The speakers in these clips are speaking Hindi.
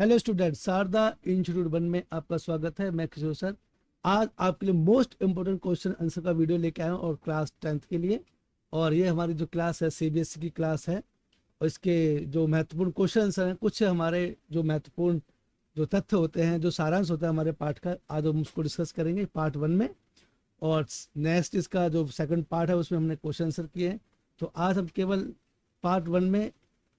हेलो स्टूडेंट, शारदा इंस्टीट्यूट 1 में आपका स्वागत है। मैं किशोर सर आज आपके लिए मोस्ट इंपोर्टेंट क्वेश्चन आंसर का वीडियो लेके आया हूँ और क्लास 10th के लिए। और ये हमारी जो क्लास है सीबीएसई की क्लास है और इसके जो महत्वपूर्ण क्वेश्चन आंसर हैं, कुछ हमारे जो महत्वपूर्ण जो तथ्य होते हैं, जो सारांश होता है हमारे पाठ का, आज हम उसको डिस्कस करेंगे पार्ट 1 में। और नेक्स्ट इसका जो सेकंड पार्ट है उसमें हमने क्वेश्चन आंसर किए हैं। तो आज हम केवल पार्ट 1 में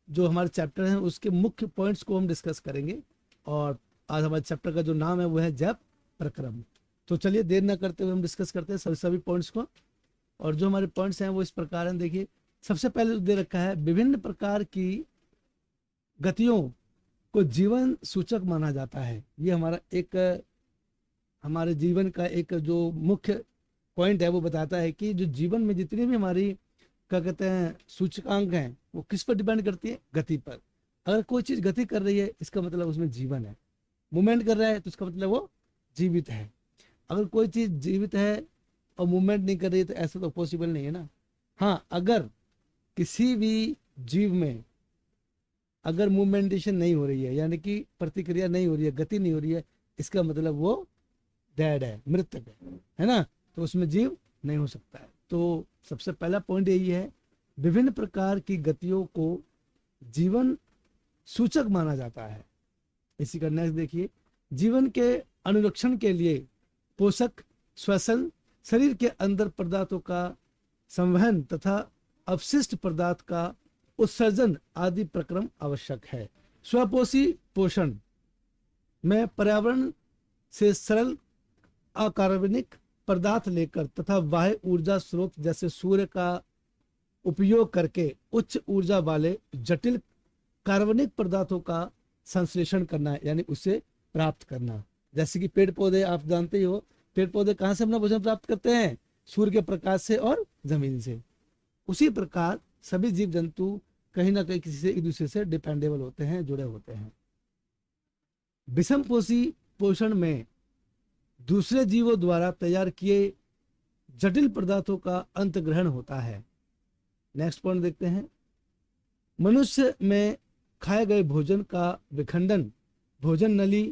जो हमारे चैप्टर हैं उसके मुख्य पॉइंट्स को हम डिस्कस करेंगे। और आज हमारे चैप्टर का जो नाम है वो है जप प्रक्रम। तो चलिए देर ना करते हुए हम डिस्कस करते हैं सभी पॉइंट्स को। और जो हमारे पॉइंट्स हैं वो इस प्रकार हैं। देखिए, सबसे पहले दे रखा है विभिन्न प्रकार की गतियों को जीवन सूचक माना जाता है। ये हमारा एक हमारे जीवन का एक जो मुख्य पॉइंट है वो बताता है कि जो जीवन में जितनी भी हमारी क्या कहते हैं सूचकांक हैं वो किस पर डिपेंड करती है, गति पर। अगर कोई चीज गति कर रही है इसका मतलब उसमें जीवन है। मूवमेंट कर रहा है तो इसका मतलब वो जीवित है। अगर कोई चीज जीवित है और मूवमेंट नहीं कर रही है तो ऐसा तो पॉसिबल नहीं है ना। हाँ, अगर किसी भी जीव में अगर मूवमेंटेशन नहीं हो रही है, यानी कि प्रतिक्रिया नहीं हो रही है, गति नहीं हो रही है, इसका मतलब वो डेड है, मृतक है ना। तो उसमें जीव नहीं हो सकता है। तो सबसे पहला पॉइंट यही है, विभिन्न प्रकार की गतियों को जीवन सूचक माना जाता है। इसी का नेक्स्ट देखिए, जीवन के अनुरक्षण के लिए पोषक, श्वसन, शरीर के अंदर पदार्थों का संवहन तथा अपशिष्ट पदार्थ का उत्सर्जन आदि प्रक्रम आवश्यक है। स्वपोषी पोषण में पर्यावरण से सरल अकार्बनिक पदार्थ लेकर तथा बाह्य ऊर्जा स्रोत जैसे सूर्य का उपयोग करके उच्च ऊर्जा वाले जटिल कार्बनिक पदार्थों का संश्लेषण करना, यानी उसे प्राप्त करना। जैसे कि पेड़ पौधे, आप जानते ही हो, पेड़ पौधे कहाँ से अपना भोजन प्राप्त करते हैं? सूर्य के प्रकाश से और जमीन से। उसी प्रकार सभी जीव जंतु कहीं ना कहीं किसी से एक दूसरे से डिपेंडेबल होते हैं, जुड़े होते हैं। विषम पोषी पोषण में दूसरे जीवों द्वारा तैयार किए जटिल पदार्थों का अंतग्रहण होता है। नेक्स्ट पॉइंट देखते हैं, मनुष्य में खाए गए भोजन का विखंडन भोजन नली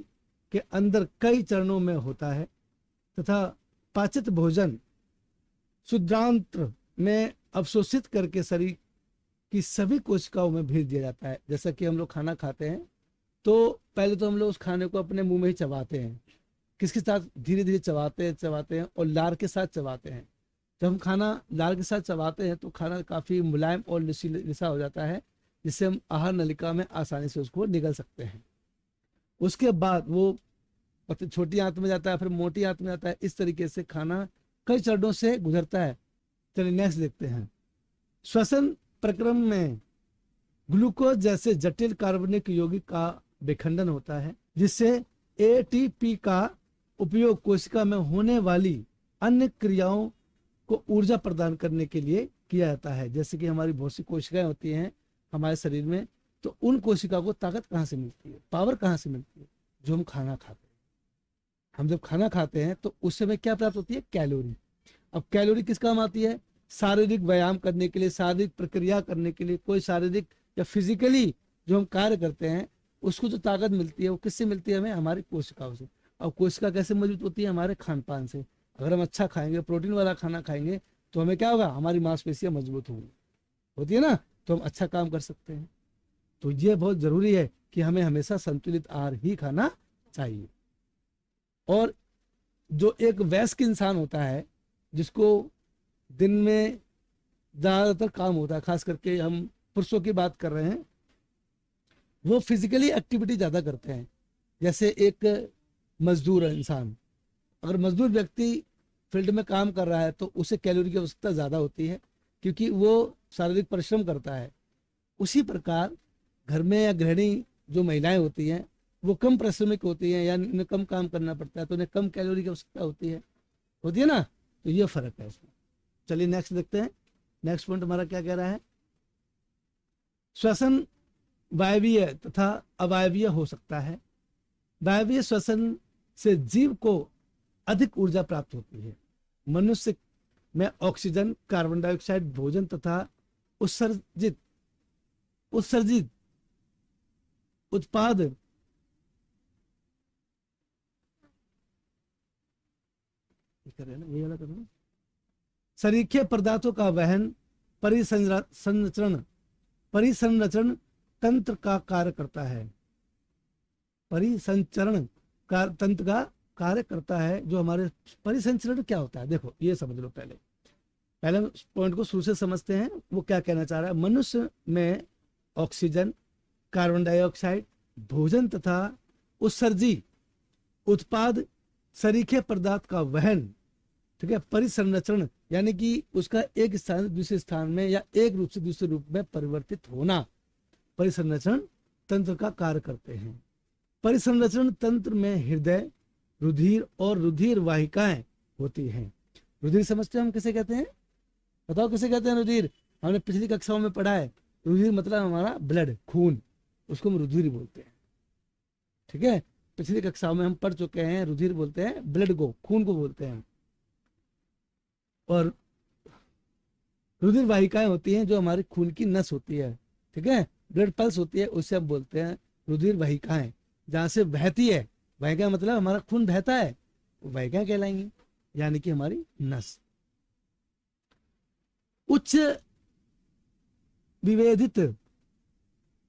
के अंदर कई चरणों में होता है तथा पाचित भोजन शुद्रांत्र में अवशोषित करके शरीर की सभी कोशिकाओं में भेज दिया जाता है। जैसा कि हम लोग खाना खाते हैं तो पहले तो हम लोग उस खाने को अपने मुंह में ही चबाते हैं, किसके साथ? धीरे धीरे चबाते हैं और लार के साथ चबाते हैं। जब हम खाना लार के साथ चबाते हैं तो खाना काफ़ी मुलायम और लिसा हो जाता है, जिससे हम आहार नलिका में आसानी से उसको निगल सकते हैं। उसके बाद वो छोटी आंत में जाता है, फिर मोटी आंत में जाता है। इस तरीके से खाना कई चरणों से गुजरता है। चलिए नेक्स्ट देखते हैं, श्वसन प्रक्रम में ग्लूकोज जैसे जटिल कार्बनिक यौगिक का विखंडन होता है, जिससे एटीपी का उपयोग कोशिका में होने वाली अन्य क्रियाओं को ऊर्जा प्रदान करने के लिए किया जाता है। जैसे कि हमारी बहुत सी कोशिकाएं होती हैं हमारे शरीर में, तो उन कोशिका को ताकत कहाँ से मिलती है, पावर कहाँ से मिलती है? जो हम खाना खाते हैं। हम जब खाना खाते हैं तो उस समय क्या प्राप्त होती है? कैलोरी। अब कैलोरी किस काम आती है? शारीरिक व्यायाम करने के लिए, शारीरिक प्रक्रिया करने के लिए, कोई शारीरिक या फिजिकली जो हम कार्य करते हैं उसको जो ताकत मिलती है वो किससे मिलती है? हमें हमारी कोशिकाओं से। और कोशिका कैसे मजबूत होती है? हमारे खान पान से। अगर हम अच्छा खाएंगे, प्रोटीन वाला खाना खाएंगे तो हमें क्या होगा? हमारी मांसपेशियां मजबूत होती है ना, तो हम अच्छा काम कर सकते हैं। तो ये बहुत जरूरी है कि हमें हमेशा संतुलित आहार ही खाना चाहिए। और जो एक वयस्क इंसान होता है जिसको दिन में ज्यादातर काम होता है, खास करके हम पुरुषों की बात कर रहे हैं, वो फिजिकली एक्टिविटी ज्यादा करते हैं। जैसे एक मजदूर इंसान, अगर मजदूर व्यक्ति फील्ड में काम कर रहा है तो उसे कैलोरी की आवश्यकता ज्यादा होती है, क्योंकि वो शारीरिक परिश्रम करता है। उसी प्रकार घर में या गृहिणी जो महिलाएं होती हैं वो कम परिश्रमिक होती हैं, या उन्हें कम काम करना पड़ता है तो उन्हें कम कैलोरी की आवश्यकता होती है ना। तो ये फर्क है इसमें। चलिए नेक्स्ट देखते हैं। नेक्स्ट पॉइंट हमारा क्या कह रहा है, श्वसन वायवीय तथा अवायवीय हो सकता है। वायवीय श्वसन से जीव को अधिक ऊर्जा प्राप्त होती है। मनुष्य में ऑक्सीजन, कार्बन डाइऑक्साइड, भोजन तथा उत्सर्जित उत्पाद कर रहे हैं ना, ये वाला करना। सरीखे पदार्थों का वहन परिसंचरण तंत्र का कार्य करता है। परिसंचरण का तंत्र का कार्य करता है। जो हमारे परिसंचरण क्या होता है, देखो ये समझ लो। पहले पॉइंट को शुरू से समझते हैं। वो क्या कहना चाह रहा है, मनुष्य में ऑक्सीजन, कार्बन डाइऑक्साइड, भोजन तथा उत्सर्जी उत्पाद सरीखे पदार्थ का वहन, ठीक है, परिसंचरण यानी कि उसका एक स्थान से दूसरे स्थान में या एक रूप से दूसरे रूप में परिवर्तित होना, परिसंचरण तंत्र का कार्य करते हैं। परिसंचरण तंत्र में हृदय, रुधिर और रुधिर वाहिकाएं होती हैं। रुधिर समझते हैं हम किसे कहते हैं, बताओ किसे कहते हैं रुधिर? हमने पिछली कक्षाओं में पढ़ा है। रुधिर मतलब हमारा ब्लड, खून, उसको हम रुधिर बोलते हैं। ठीक है, पिछली कक्षाओं में हम पढ़ चुके हैं। रुधिर बोलते हैं ब्लड को, खून को बोलते हैं। और रुधिर वाहिकाएं होती हैं जो हमारी खून की नस होती है, ठीक है, ब्लड पल्स होती है, उसे हम बोलते हैं रुधिर वाहिकाएं। जहां से बहती है, वाहिका मतलब हमारा खून बहता है, वाहिकाएं कहलाएंगी, यानी कि हमारी नस। उच्च विभेदित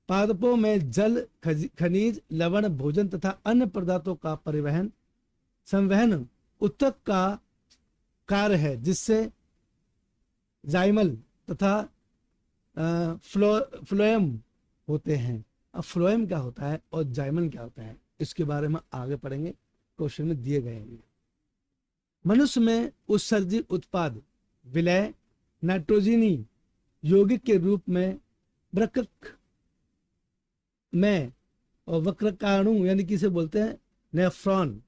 पादपों में जल, खनिज, लवण, भोजन तथा अन्य पदार्थों का परिवहन संवहन उत्तक का कार्य है, जिससे जाइमल तथा फ्लोएम होते हैं। अब फ्लोएम क्या होता है और जाइमल क्या होता है, इसके बारे में आगे पढ़ेंगे, क्वेश्चन में दिए गए हैं। मनुष्य में उत्सर्जित उत्पाद विलय नाइट्रोजनी यौगिक के रूप में वृक्क में और वक्रकाणु यानी कि इसे बोलते हैं नेफ्रॉन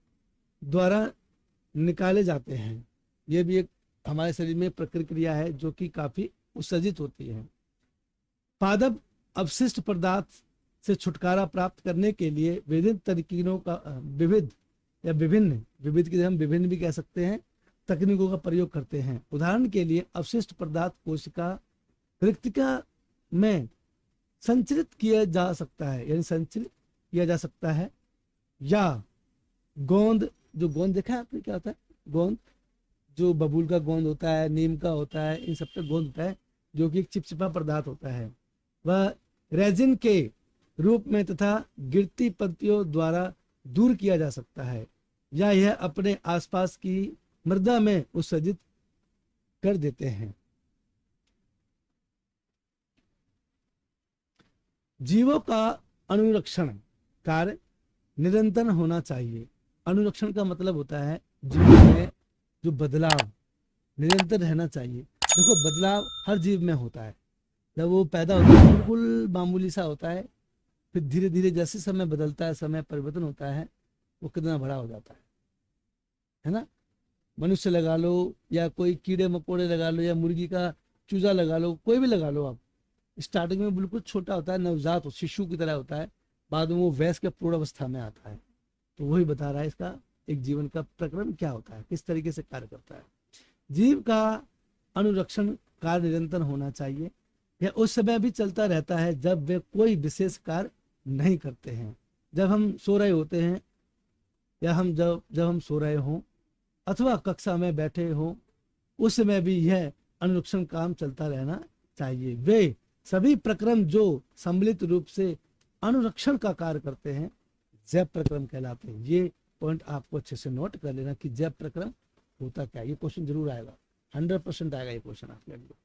द्वारा निकाले जाते हैं। ये भी एक हमारे शरीर में प्रक्रिया है जो कि काफी उत्सर्जित होती है। पादप अपशिष्ट पदार्थ से छुटकारा प्राप्त करने के लिए विभिन्न तरीकों का विविध की हम विभिन्न भी कह सकते हैं, तकनीकों का प्रयोग करते हैं। उदाहरण के लिए अपशिष्ट पदार्थ कोशिका रिक्तिका में संचरित किया जा सकता है, यानी संचरित किया जा सकता है, या गोंद, जो गोंद देखा है आपने क्या होता है, गोंद जो बबूल का गोंद होता है, नीम का होता है, इन सब पे गोंद होता है जो कि एक चिपचिपा पदार्थ होता है, वह रेजिन के रूप में तथा गिरती पत्तियों द्वारा दूर किया जा सकता है, या यह अपने आसपास की मृदा में उत्सर्जित कर देते हैं। जीवों का अनुरक्षण कार्य निरंतर होना चाहिए। अनुरक्षण का मतलब होता है जीवन में जो बदलाव निरंतर रहना चाहिए। देखो बदलाव हर जीव में होता है। जब वो पैदा होता है बिल्कुल मामूली सा होता है, फिर धीरे धीरे जैसे समय बदलता है, समय परिवर्तन होता है, वो कितना बड़ा हो जाता है ना। मनुष्य लगा लो या कोई कीड़े मकोड़े लगा लो या मुर्गी का चूजा लगा लो, कोई भी लगा लो आप, स्टार्टिंग में बिल्कुल छोटा होता है, नवजात शिशु की तरह होता है, बाद में वो वयस्क के पूर्ण अवस्था में आता है। तो वही बता रहा है इसका एक जीवन का प्रक्रम क्या होता है, किस तरीके से कार्य करता है। जीव का अनुरक्षण कार्य निरंतर होना चाहिए। यह उस समय भी चलता रहता है जब वे कोई विशेष कार्य नहीं करते हैं। जब हम सो रहे होते हैं या जब हम सो रहे हों अथवा कक्षा में बैठे हों, उस समय भी यह अनुरक्षण काम चलता रहना चाहिए। वे सभी प्रक्रम जो सम्मिलित रूप से अनुरक्षण का कार्य करते हैं जैव प्रक्रम कहलाते हैं। ये पॉइंट आपको अच्छे से नोट कर लेना कि जैव प्रक्रम होता क्या। ये क्वेश्चन जरूर आएगा, 100% आएगा ये क्वेश्चन आपके लिए।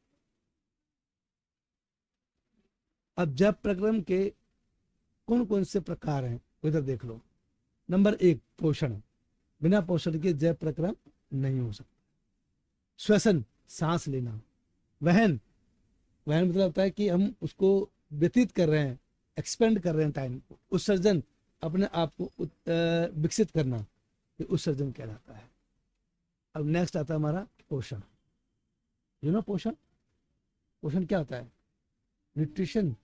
अब जैव प्रक्रम के कौन कौन से प्रकार हैं इधर देख लो। नंबर 1 पोषण। बिना पोषण के जैव प्रक्रम नहीं हो सकता। श्वसन सांस लेना। वहन मतलब होता है कि हम उसको व्यतीत कर रहे हैं, एक्सपेंड कर रहे हैं टाइम को। उत्सर्जन अपने आप को विकसित करना, ये उत्सर्जन कहलाता है। अब नेक्स्ट आता है हमारा पोषण। पोषण क्या होता है? न्यूट्रिशन,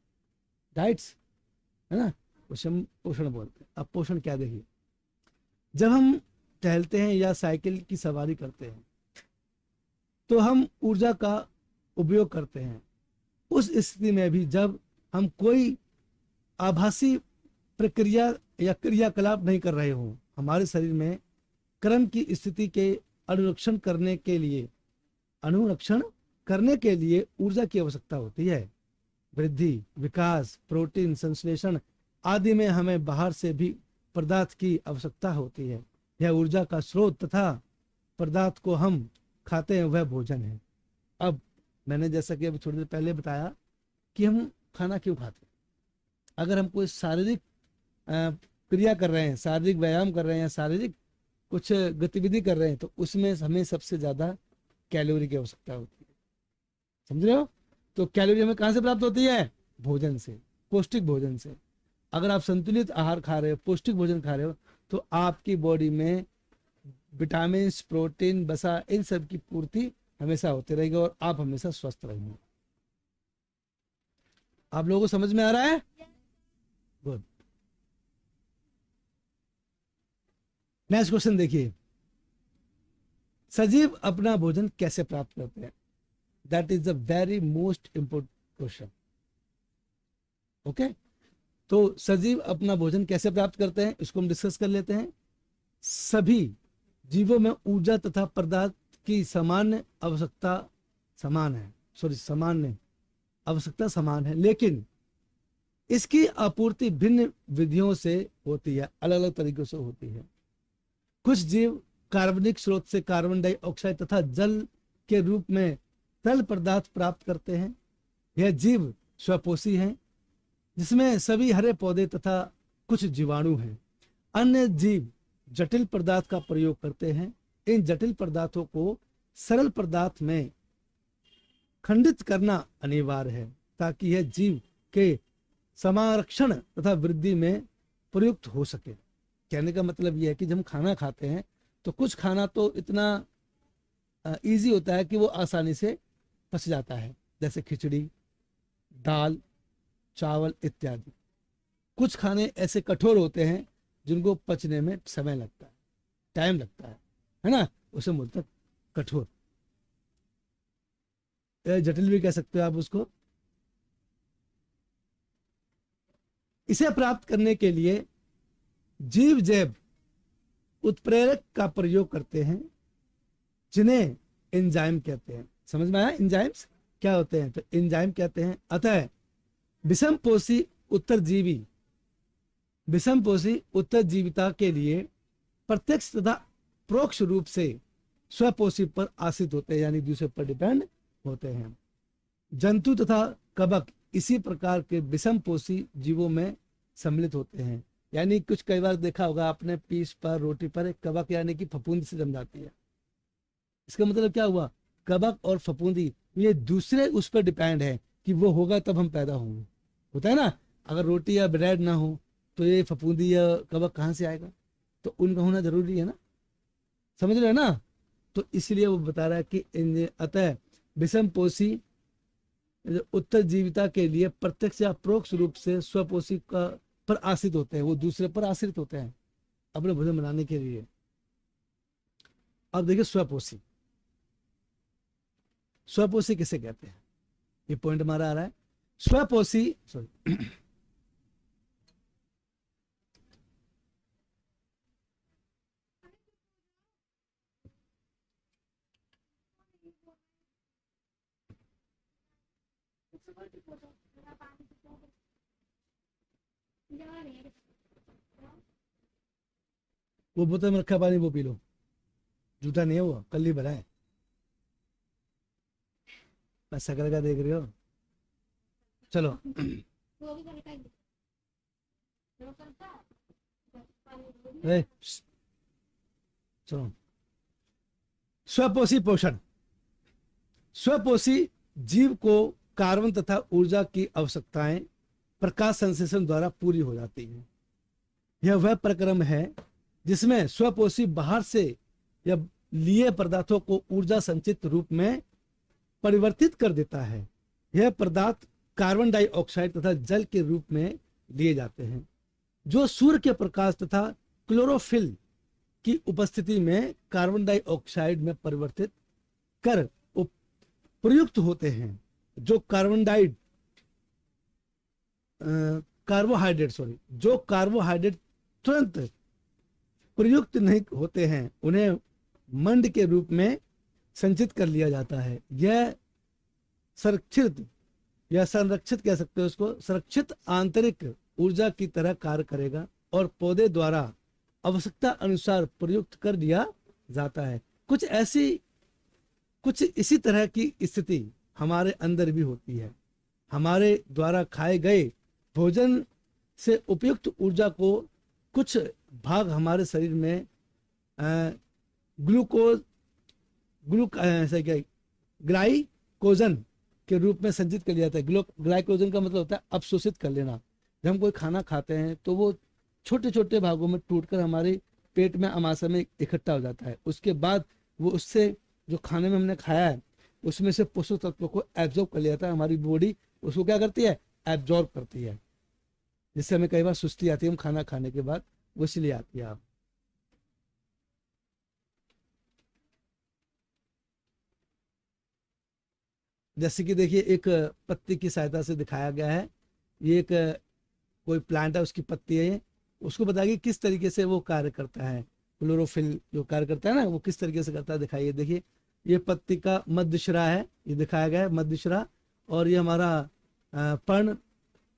डाइट्स, है ना, उसे हम पोषण बोलते हैं। अब पोषण क्या, देखिए, जब हम टहलते हैं या साइकिल की सवारी करते हैं तो हम ऊर्जा का उपयोग करते हैं। उस स्थिति में भी जब हम कोई आभासी प्रक्रिया या क्रियाकलाप नहीं कर रहे हो, हमारे शरीर में कर्म की स्थिति के अनुरक्षण करने के लिए ऊर्जा की आवश्यकता होती है। वृद्धि, विकास, प्रोटीन संश्लेषण आदि में हमें बाहर से भी पदार्थ की आवश्यकता होती है। यह ऊर्जा का स्रोत तथा पदार्थ को हम खाते हैं वह भोजन है। अब मैंने जैसा कि अभी थोड़ी देर पहले बताया कि हम खाना क्यों खाते हैं। अगर हम कोई शारीरिक क्रिया कर रहे हैं, शारीरिक व्यायाम कर रहे हैं, शारीरिक कुछ गतिविधि कर रहे हैं, तो उसमें हमें सबसे ज्यादा कैलोरी की आवश्यकता होती है। समझ रहे हो? तो कैलोरी हमें कहाँ से प्राप्त होती है? भोजन से, पौष्टिक भोजन से। अगर आप संतुलित आहार खा रहे हो, पौष्टिक भोजन खा रहे हो, तो आपकी बॉडी में विटामिन, प्रोटीन, वसा, इन सब की पूर्ति हमेशा होती रहेगी और आप हमेशा स्वस्थ रहेंगे। आप लोगों को समझ में आ रहा है? गुड। नेक्स्ट क्वेश्चन देखिए, सजीव अपना भोजन कैसे प्राप्त करते हैं? That is the very most important question. Okay, तो सजीव अपना भोजन कैसे प्राप्त करते हैं इसको हम डिस्कस कर लेते हैं। सभी जीवों में ऊर्जा तथा पदार्थ की सामान्य आवश्यकता समान है, लेकिन इसकी आपूर्ति भिन्न विधियों से होती है, अलग अलग तरीकों से होती है। कुछ जीव कार्बनिक स्रोत से कार्बन डाइऑक्साइड तथा जल के रूप में तरल पदार्थ प्राप्त करते हैं। यह जीव स्वपोषी हैं, जिसमें सभी हरे पौधे तथा कुछ जीवाणु हैं। अन्य जीव जटिल पदार्थ का प्रयोग करते हैं। इन जटिल पदार्थों को सरल पदार्थ में खंडित करना अनिवार्य है, ताकि यह जीव के समारक्षण तथा वृद्धि में प्रयुक्त हो सके। कहने का मतलब यह है कि जब हम खाना खाते हैं तो कुछ खाना तो इतना इजी होता है कि वो आसानी से पच जाता है, जैसे खिचड़ी, दाल, चावल इत्यादि। कुछ खाने ऐसे कठोर होते हैं जिनको पचने में समय लगता है, टाइम लगता है ना? उसे बोलते हैं कठोर, जटिल भी कह सकते हो आप उसको। इसे प्राप्त करने के लिए जीव जैव उत्प्रेरक का प्रयोग करते हैं, जिन्हें एंजाइम कहते हैं। समझ में आया? एंजाइम्स क्या होते हैं? तो एंजाइम कहते हैं। अतः विषमपोषी उत्तरजीविता के लिए प्रत्यक्ष तथा परोक्ष रूप से स्वपोषी पर आश्रित होते हैं, यानी दूसरे पर डिपेंड होते हैं। जंतु तथा कवक इसी प्रकार के विषमपोषी जीवों में सम्मिलित होते हैं। यानी कुछ कई बार देखा होगा आपने, पीस पर, रोटी पर एक कवक यानी कि फफूंदी से जम जाती है। इसका मतलब क्या हुआ? कवक और फफूंदी ये दूसरे उस पर डिपेंड है कि वो होगा तब हम पैदा होंगे। होता है ना, अगर रोटी या ब्रेड ना हो तो ये फफूंदी या कवक कहाँ से आएगा? तो उनका होना जरूरी है ना। समझ रहे हैं ना? तो इसलिए वो बता रहा है कि अतः विषमपोषी उत्तरजीविता के लिए प्रत्यक्ष या परोक्ष रूप से स्वपोषी का पर आश्रित होते हैं, वो दूसरे पर आश्रित होते हैं अपने भोजन बनाने के लिए। अब देखिए स्वपोषी किसे कहते हैं, ये पॉइंट हमारा आ रहा है। स्वपोषी सॉरी वो बोतल में रखा पानी वो पी लो, जूठा नहीं है वो, कल ही भरा है। बस शक्ल का देख रहे हो? चलो चलो, स्वपोषी पोषण। स्वपोषी जीव को कार्बन तथा ऊर्जा की आवश्यकताएं प्रकाश संश्लेषण द्वारा पूरी हो जाती हैं। यह वह प्रक्रम है जिसमें स्वपोषी बाहर से या लिए पदार्थों को ऊर्जा संचित रूप में परिवर्तित कर देता है। यह पदार्थ कार्बन डाइऑक्साइड तथा जल के रूप में लिए जाते हैं, जो सूर्य के प्रकाश तथा क्लोरोफिल की उपस्थिति में कार्बन डाइऑक्साइड में परिवर्तित कर प्रयुक्त होते हैं। जो कार्बोहाइड्रेट तुरंत प्रयुक्त नहीं होते हैं, उन्हें मंड के रूप में संचित कर लिया जाता है। यह संरक्षित या संरक्षित कह सकते हो उसको, संरक्षित आंतरिक ऊर्जा की तरह कार्य करेगा और पौधे द्वारा आवश्यकता अनुसार प्रयुक्त कर दिया जाता है। कुछ इसी तरह की स्थिति हमारे अंदर भी होती है। हमारे द्वारा खाए गए भोजन से उपयुक्त ऊर्जा को कुछ भाग हमारे शरीर में ग्लूकोज ग्लाइकोजन के रूप में संचित कर लिया जाता है। ग्लाइकोजन का मतलब होता है अवशोषित कर लेना। जब हम कोई खाना खाते हैं तो वो छोटे छोटे भागों में टूटकर हमारे पेट में अमाशय में इकट्ठा हो जाता है। उसके बाद वो उससे जो खाने में हमने खाया है उसमें से पोषक तत्वों को एब्जॉर्ब कर लिया जाता है। हमारी बॉडी उसको क्या करती है, एब्जॉर्ब करती है, जिससे हमें कई बार सुस्ती आती है हम खाना खाने के बाद, वो इसलिए आती है। आप जैसे कि देखिए एक पत्ती की सहायता से दिखाया गया है। ये एक कोई प्लांट है, उसकी पत्ती है, उसको बताइए किस तरीके से वो कार्य करता है। क्लोरोफिल जो कार्य करता है ना, वो किस तरीके से करता है दिखाइए। देखिए ये पत्ती का मध्यशिरा है, ये दिखाया गया है मध्यशिरा, और ये हमारा पर्ण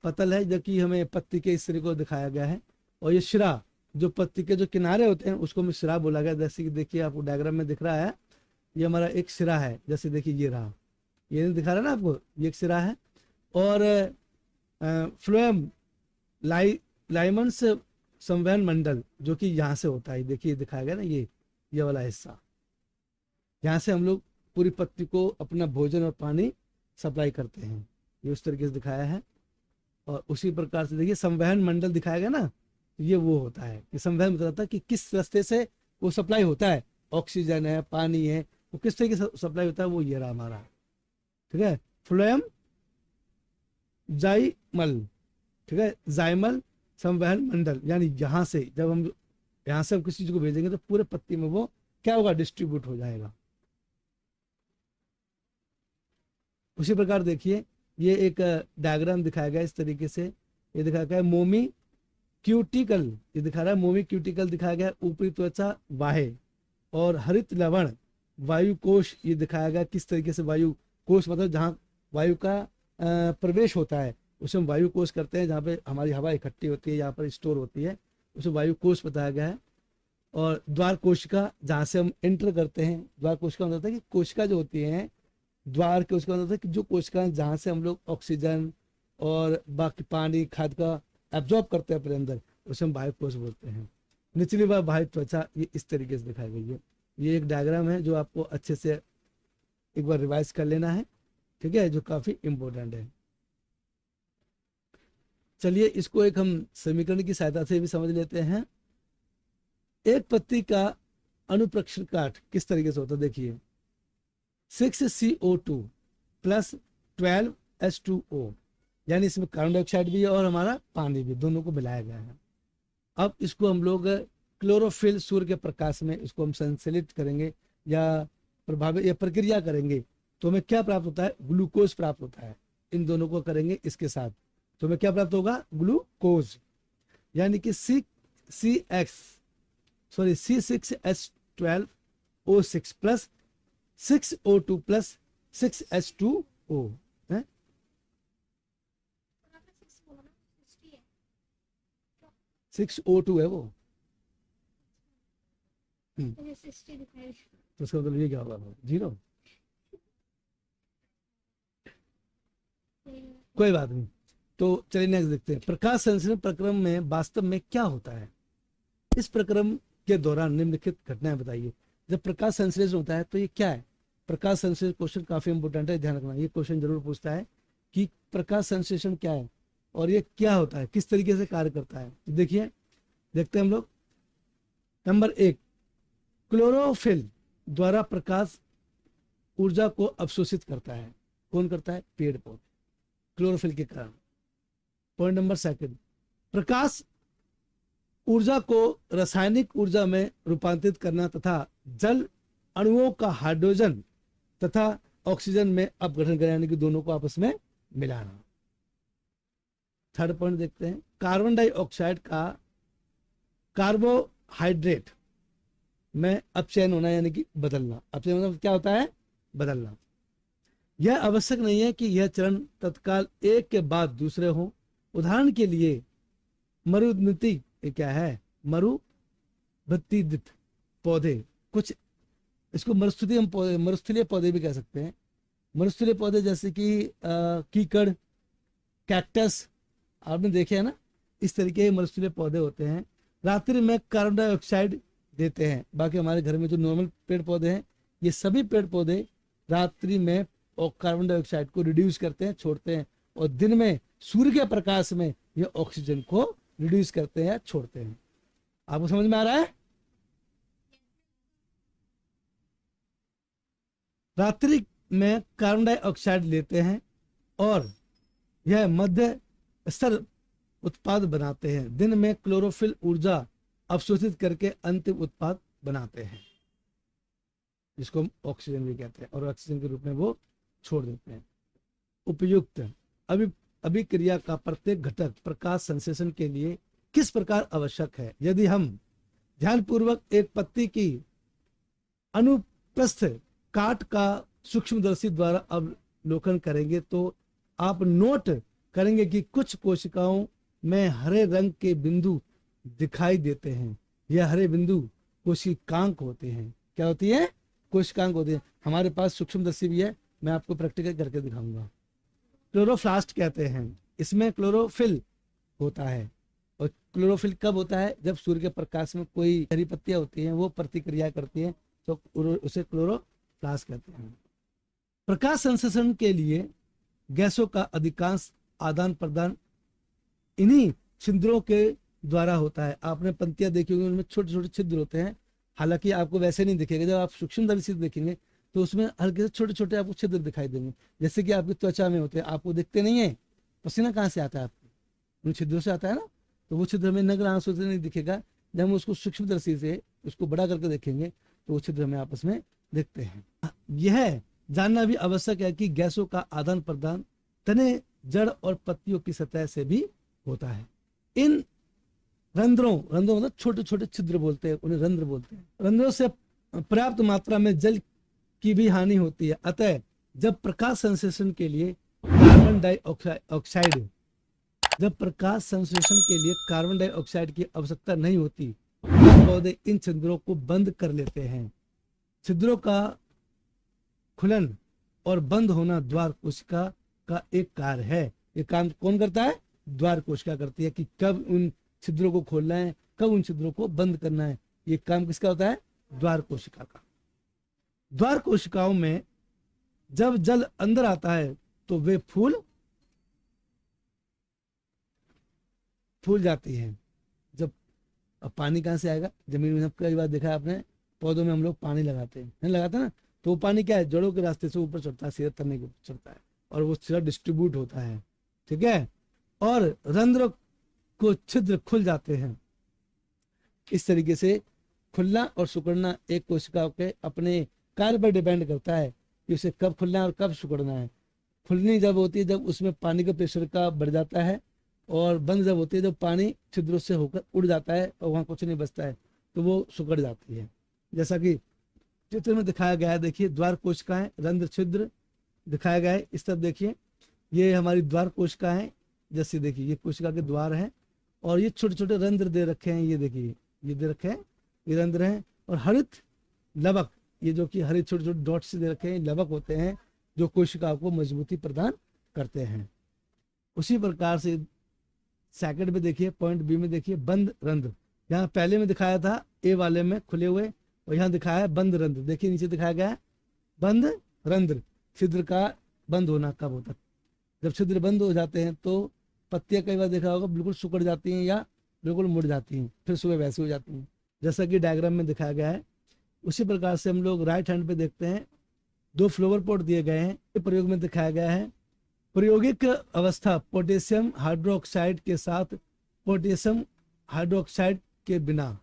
पतल है जो कि हमें पत्ती के इस तरीके को दिखाया गया है। और ये शिरा जो पत्ती के जो किनारे होते हैं उसको हमें शिरा बोला गया। जैसे कि देखिए आपको डायग्राम में दिख रहा है, ये हमारा एक शिरा है। जैसे देखिए ये रहा, ये नहीं दिखा रहा ना आपको, ये एक सिरा है। और फ्लोएम लाइमंस संवहन मंडल जो कि यहाँ से होता है, देखिए दिखाया गया ना, ये वाला हिस्सा, यहाँ से हम लोग पूरी पत्ती को अपना भोजन और पानी सप्लाई करते हैं। ये उस तरीके से दिखाया है। और उसी प्रकार से देखिए संवहन मंडल दिखाया गया ना, ये वो होता है कि संवहन बताता है कि किस रास्ते से वो सप्लाई होता है। ऑक्सीजन है, पानी है, वो किस तरीके से सप्लाई होता है, वो ये रहा हमारा, ठीक है। फ्लोएम जाइमल, ठीक है, जाइमल संवहन मंडल, यानी यहाँ से जब हम यहाँ से हम किसी चीज को भेजेंगे तो पूरे पत्ती में वो क्या होगा, डिस्ट्रीब्यूट हो जाएगा। उसी प्रकार देखिए ये एक डायग्राम दिखाया गया इस तरीके से, ये दिखाया गया है मोमी क्यूटिकल, ये दिखा रहा है मोमी क्यूटिकल दिखाया गया, ऊपरी त्वचा वाहे और हरित लवण वायु कोश, ये दिखाया गया किस तरीके से वायु कोश मतलब जहाँ वायु का प्रवेश होता है उसे हम वायु कोश करते हैं, जहाँ पे हमारी हवा इकट्ठी होती है, यहाँ पर स्टोर होती है, उसे वायु कोश बताया गया है। और द्वार कोशिका जहाँ से हम एंटर करते हैं, द्वार कोशिका मतलब होता है कि कोशिका जो होती है, द्वार कोशिका मतलब होता है कि जो कोशिका जहाँ से हम लोग ऑक्सीजन और बाकी पानी खाद का एब्जॉर्ब करते हैं अपने अंदर, उसे हम वायु कोश बोलते हैं। निचली वायु त्वचा ये इस तरीके से दिखाई गई है। ये एक डायग्राम है जो आपको अच्छे से एक बार रिवाइज कर लेना है, ठीक है, जो काफी इंपॉर्टेंट है। चलिए इसको एक हम समीकरण की सहायता से भी समझ लेते हैं। एक पत्ती का अनुप्रक्षण काट किस तरीके से होता है, देखिए 6CO2 प्लस 12H2O, यानी इसमें कार्बन डाइऑक्साइड भी है और हमारा पानी भी, दोनों को मिलाया गया है। अब इसको हम लोग क्लोरोफिल, सूर्य के प्रकाश में इसको हम संश्लेषित करेंगे या प्रभावित या प्रक्रिया करेंगे तो हमें क्या प्राप्त होता है, ग्लूकोज प्राप्त होता है। इन दोनों को करेंगे इसके साथ तो हमें क्या प्राप्त होगा, ग्लूकोज, यानी कि C6H12O6 plus 6O2 plus 6H2O है। 6O2 है वो, तो उसका मतलब ये क्या होगा, 0। कोई बात नहीं। तो चलिए नेक्स्ट देखते हैं। प्रकाश संश्लेषण प्रक्रम में वास्तव में क्या होता है। इस प्रक्रम के दौरान निम्नलिखित घटनाएं बताइए। जब प्रकाश संश्लेषण होता है तो ये क्या है, प्रकाश संश्लेषण क्वेश्चन काफी इंपोर्टेंट है, ध्यान रखना। ये क्वेश्चन जरूर पूछता है कि प्रकाश संश्लेषण क्या है और ये क्या होता है, किस तरीके से कार्य करता है। तो देखिए देखते हैं हम लोग। नंबर 1, क्लोरोफिल द्वारा प्रकाश ऊर्जा को अवशोषित करता है। कौन करता है, पेड़ पौधे, क्लोरोफिल के कारण। पॉइंट नंबर 2, प्रकाश ऊर्जा को रासायनिक ऊर्जा में रूपांतरित करना तथा जल अणुओं का हाइड्रोजन तथा ऑक्सीजन में अपघटन करना, यानी कि दोनों को आपस में मिलाना। 3rd पॉइंट देखते हैं। कार्बन डाइऑक्साइड का कार्बोहाइड्रेट में अपचयन होना यानी कि बदलना। अपचयन मतलब क्या होता है? बदलना। यह आवश्यक नहीं है कि यह चरण तत्काल एक के बाद दूसरे हो। उदाहरण के लिए मरुद्गति, ये क्या है? मरुभत्तिदित पौधे, कुछ इसको मरुस्थलीय पौधे भी कह सकते हैं। मरुस्थलीय पौधे जैसे कि कीकड़, कैक्टस, आपने देखे है ना, इस तरीके के मरुस्थलीय पौधे होते हैं। रात्रि में कार्बन डाइऑक्साइड देते हैं। बाकी हमारे घर में जो नॉर्मल पेड़ पौधे हैं, ये सभी पेड़ पौधे रात्रि में और कार्बन डाइऑक्साइड को रिड्यूस करते हैं, छोड़ते हैं, और दिन में सूर्य के प्रकाश में ये ऑक्सीजन को रिड्यूस करते हैं, छोड़ते हैं। आपको समझ में आ रहा है? रात्रि में कार्बन डाइऑक्साइड लेते हैं और यह मध्य स्तर उत्पाद बनाते हैं। दिन में क्लोरोफिल ऊर्जा अवशोषित करके अंतिम उत्पाद बनाते हैं, जिसको हम ऑक्सीजन भी कहते हैं, और ऑक्सीजन के रूप में वो छोड़ देते हैं। उपयुक्त अभिक्रिया का प्रत्येक घटक प्रकाश संश्लेषण के लिए किस प्रकार आवश्यक है? यदि हम ध्यानपूर्वक एक पत्ती की अनुप्रस्थ काट का सूक्ष्मदर्शी द्वारा अवलोकन करेंगे तो आप नोट करेंगे कि कुछ कोशिकाओं में हरे रंग के बिंदु दिखाई देते हैं। यह हरे बिंदु कोशिकांक होते हैं। क्या होती है? कोशिकांक होते हैं। हमारे पास सूक्ष्मदर्शी भी है, मैं आपको प्रैक्टिकल करके दिखाऊंगा। क्लोरोप्लास्ट कहते हैं, इसमें क्लोरोफिल होता है। और क्लोरोफिल कब होता है? जब सूर्य के प्रकाश में कोई हरी पत्तियां होती हैं, वो प्रतिक्रिया करती हैं, तो उसे क्लोरोप्लास्ट कहते हैं। प्रकाश संश्लेषण के लिए गैसों का अधिकांश आदान प्रदान इन्हीं छिद्रों के द्वारा होता है। आपने पंक्तियां देखी होंगी, उनमें छोटे छोटे छिद्र होते हैं। हालांकि आपको वैसे नहीं दिखेगा, जब आप सूक्ष्मदर्शी से देखेंगे तो उसमें हल्के से छोटे छोटे आपको छिद्र दिखाई देंगे, जैसे कि आपकी त्वचा में होते हैं। आपको दिखते नहीं है। पसीना कहाँ से आता है? आपको उन छिद्रों से आता है ना। तो वो छिद्र हमें नग्न आंखों से नहीं दिखेगा। जब हम उसको सूक्ष्मदर्शी से उसको बड़ा करके देखेंगे तो वो छिद्र हमें आपस में दिखते हैं। यह जानना भी आवश्यक है कि गैसों का आदान प्रदान तने, जड़ और पत्तियों की सतह से भी होता है। इन रंध्रों मतलब छोटे छोटे छिद्र बोलते हैं, उन्हें रंध्र बोलते हैं। रंध्रों से पर्याप्त मात्रा में जल की भी हानि होती है। अतः जब प्रकाश संश्लेषण के लिए कार्बन डाइऑक्साइड की आवश्यकता नहीं होती, पौधे इन छिद्रों को बंद कर लेते हैं। छिद्रों का खुलन और बंद होना द्वार कोशिका का एक कार्य है। ये काम कौन करता है? द्वार कोशिका करती है, कि कब उन छिद्रों को खोलना है, कब उन छिद्रों को बंद करना है। ये काम किसका होता है? द्वार कोशिका का। द्वार कोशिकाओं में जब जल अंदर आता है तो वे फूल जाती हैं। जब अब पानी कहाँ से आएगा? जमीन में। कई बार देखा है आपने, पौधों में हम लोग पानी लगाते हैं, नहीं लगाते ना, तो वो पानी क्या है? जड़ों के रास्ते से ऊपर चढ़ता है, सीधा तने के ऊपर चढ़ता है, और वो सीधा डिस्ट्रीब्यूट होता है। ठीक है। और रंध्र को छिद्र खुल जाते हैं। इस तरीके से खुलना और सिकुड़ना एक कोशिका के अपने कार्य पर डिपेंड करता है कि उसे कब खुलना है और कब सिकुड़ना है। खुलनी जब होती है जब उसमें पानी का प्रेशर का बढ़ जाता है, और बंद जब होती है जब पानी छिद्रों से होकर उड़ जाता है और वहां कुछ नहीं बचता है, तो वो सिकुड़ जाती है। जैसा कि चित्र में दिखाया गया है, देखिए द्वार कोशिकाएं, रंध्र छिद्र दिखाया गया है। इस तरफ देखिए, ये हमारी द्वार कोशिकाएं, जैसे देखिए ये कोशिका के द्वार हैं, और ये छोटे छोटे रंध्र दे रखे हैं। ये देखिए, ये दे रखे हैं, ये रंध्र हैं। और हरित लवक, ये जो कि हरे छोटे छोटे डॉट्स दे रखे हैं, लवक होते हैं जो कोशिकाओं को मजबूती प्रदान करते हैं। उसी प्रकार से सेकंड में देखिए, पॉइंट बी में देखिए, बंद रंध्र। यहाँ पहले में दिखाया था ए वाले में खुले हुए, और यहाँ दिखाया है बंद रंध्र। देखिए नीचे दिखाया गया है बंद रंध्र। छिद्र का बंद होना कब होता है? जब छिद्र बंद हो जाते हैं तो पत्तियां कई बार देखा होगा बिल्कुल सिकुड़ जाती हैं या बिल्कुल मुड़ जाती हैं, फिर सुबह वैसे हो जाती हैं, जैसा कि डायग्राम में दिखाया गया है। उसी प्रकार से हम लोग राइट हैंड पे देखते हैं, दो फ्लावर पॉट दिए गए हैं। प्रयोग में दिखाया गया है प्रायोगिक अवस्था पोटेशियम हाइड्रोक्साइड के साथ पोटेशियम हाइड्रोक्साइड के बिना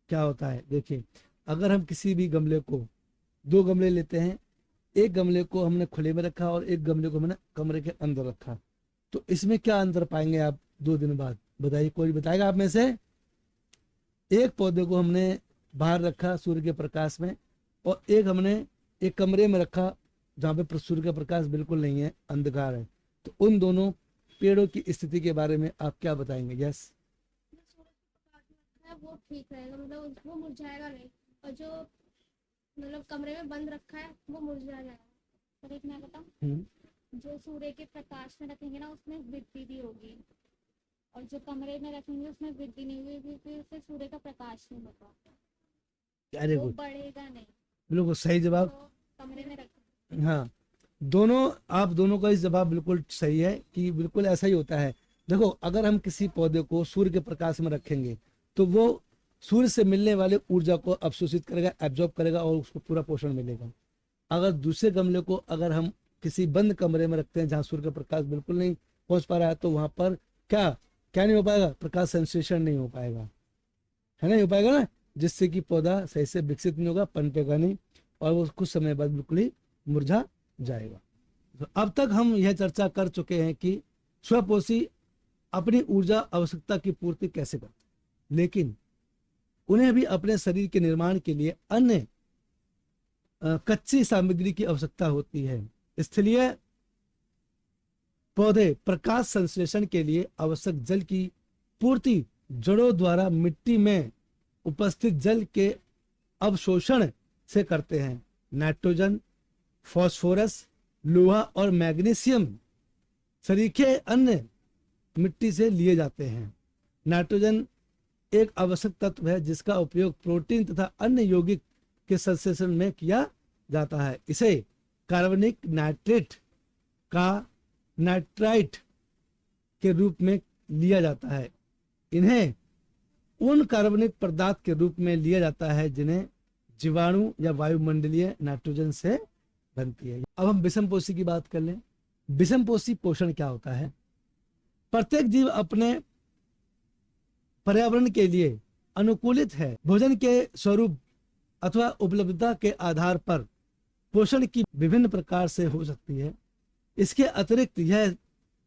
क्या होता है। देखिए, अगर हम किसी भी गमले को, दो गमले लेते हैं, एक गमले को हमने खुले में रखा और एक गमले को हमने कमरे के अंदर रखा, तो इसमें क्या अंतर पाएंगे आप 2 दिन बाद? बताइए, कोई बताएगा आप में से? एक पौधे को हमने बाहर रखा सूर्य के प्रकाश में, और एक हमने एक कमरे में रखा जहाँ पे सूर्य का प्रकाश बिल्कुल नहीं है, अंधकार है। तो उन दोनों पेड़ों की स्थिति के बारे में आप क्या बताएंगे? यस। वो ठीक रहेगा, मतलब वो मुरझाएगा नहीं, और जो मतलब कमरे में बंद रखा है वो मुरझा जाएगा। पर एक मैं बताऊं, जो सूर्य के प्रकाश में रखेंगे ना उसमें वृद्धि भी होगी, और जो कमरे में रखेंगे उसमें वृद्धि नहीं होगी क्योंकि उससे सूर्य का प्रकाश नहीं होगा, वेरी वो गुड, बढ़ेगा नहीं। बिल्कुल सही जवाब। तो कमरे में रखें। हाँ, दोनों, आप दोनों का इस जवाब बिल्कुल सही है कि बिल्कुल ऐसा ही होता है। देखो, अगर हम किसी पौधे को सूर्य के प्रकाश में रखेंगे तो वो सूर्य से मिलने वाले ऊर्जा को अवशोषित करेगा, एब्जॉर्ब करेगा और उसको पूरा पोषण मिलेगा। अगर दूसरे गमले को अगर हम किसी बंद कमरे में रखते हैं जहाँ सूर्य का प्रकाश बिल्कुल नहीं पहुंच पा रहा है, तो वहां पर क्या क्या नहीं हो पाएगा? प्रकाश संश्लेषण नहीं हो पाएगा, है, नहीं हो पाएगा ना, जिससे कि पौधा सही से विकसित नहीं होगा, पनपेगा नहीं, और वो कुछ समय बाद बिल्कुल ही मुरझा जाएगा। तो अब तक हम यह चर्चा कर चुके हैं कि स्वपोषी अपनी ऊर्जा आवश्यकता की पूर्ति कैसे करते हैं, लेकिन उन्हें भी अपने शरीर के निर्माण के लिए अन्य कच्ची सामग्री की आवश्यकता होती है। स्थलीय पौधे प्रकाश संश्लेषण के लिए आवश्यक जल की पूर्ति जड़ों द्वारा मिट्टी में उपस्थित जल के अवशोषण से करते हैं। नाइट्रोजन, फास्फोरस, लोहा और मैग्नीशियम सरीखे अन्य मिट्टी से लिए जाते हैं। नाइट्रोजन एक आवश्यक तत्व है जिसका उपयोग प्रोटीन तथा अन्य यौगिक के संश्लेषण में किया जाता है। इसे कार्बनिक नाइट्रेट का नाइट्राइट के रूप में लिया जाता है। इन्हें उन कार्बनिक पदार्थ के रूप में लिया जाता है जिन्हें जीवाणु या वायुमंडलीय नाइट्रोजन से बनती है। अब हम विषमपोषी की बात कर लें। विषमपोषी पोषण क्या होता है? प्रत्येक जीव अपने पर्यावरण के लिए अनुकूलित है। भोजन के स्वरूप अथवा उपलब्धता के आधार पर पोषण की विभिन्न प्रकार से हो सकती है। इसके अतिरिक्त यह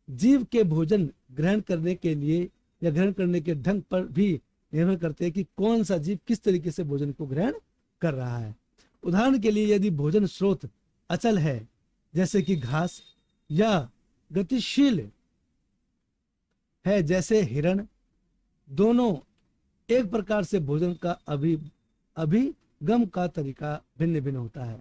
जीव के भोजन ग्रहण करने के लिए या ग्रहण करने के ढंग पर भी निर्भर करते हैं कि कौन सा जीव किस तरीके से भोजन को ग्रहण कर रहा है। उदाहरण के लिए, यदि भोजन स्रोत अचल है जैसे कि घास, या गतिशील है जैसे हिरण, दोनों एक प्रकार से भोजन का अभिगम का तरीका भिन्न भिन्न होता है।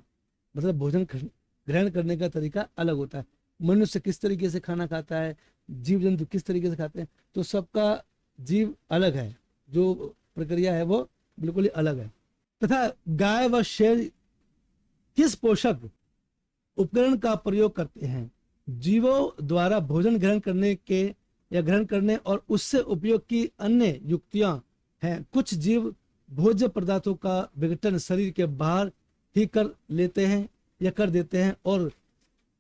मतलब भोजन ग्रहण करने का तरीका अलग होता है। मनुष्य किस तरीके से खाना खाता है, जीव जंतु किस तरीके से खाते हैं, तो सबका जीव अलग है, जो प्रक्रिया है वो बिल्कुल ही अलग है। तथा गाय व शेर किस पोषक उपकरण का प्रयोग करते हैं? जीवों द्वारा भोजन ग्रहण करने के या ग्रहण करने और उससे उपयोग की अन्य युक्तियां हैं। कुछ जीव भोज्य पदार्थों का विघटन शरीर के बाहर ही कर लेते हैं या कर देते हैं और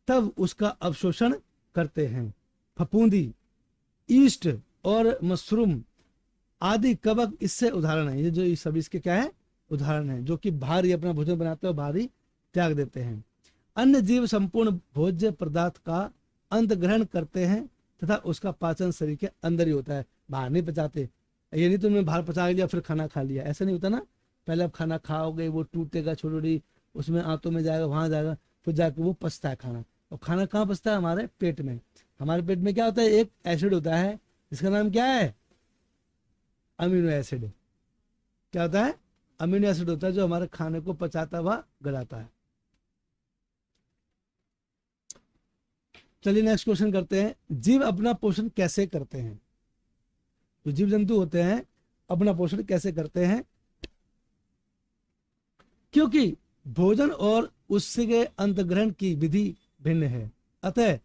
तब उसका अवशोषण करते हैं। फफूंदी, ईस्ट और मशरूम आदि कवक इससे उदाहरण है। ये जो सब इसके क्या है? उदाहरण है, जो कि बाहर ही अपना भोजन बनाते हैं और बाहर ही त्याग देते हैं। अन्य जीव संपूर्ण भोज्य पदार्थ का अंत ग्रहण करते हैं तथा उसका पाचन शरीर के अंदर ही होता है, बाहर नहीं पचाते। ये नहीं तुमने बाहर पचा लिया फिर खाना खा लिया, ऐसा नहीं होता ना। पहले आप खाना खाओगे, वो टूटेगा, छोटी उसमें आंतों में जाएगा, वहां जाएगा, फिर जाके वो पचता है खाना। और खाना कहाँ पचता है? हमारे पेट में। हमारे पेट में क्या होता है? एक एसिड होता है जिसका नाम क्या है? Amino acid. क्या होता है? अमीनो एसिड होता है जो हमारे खाने को पचाता हुआ गलाता है। चलिए नेक्स्ट क्वेश्चन करते हैं। जीव अपना पोषण कैसे करते हैं? जो जीव जंतु होते हैं अपना पोषण कैसे करते हैं? क्योंकि भोजन और उसके अंतग्रहण की विधि भिन्न है, अतः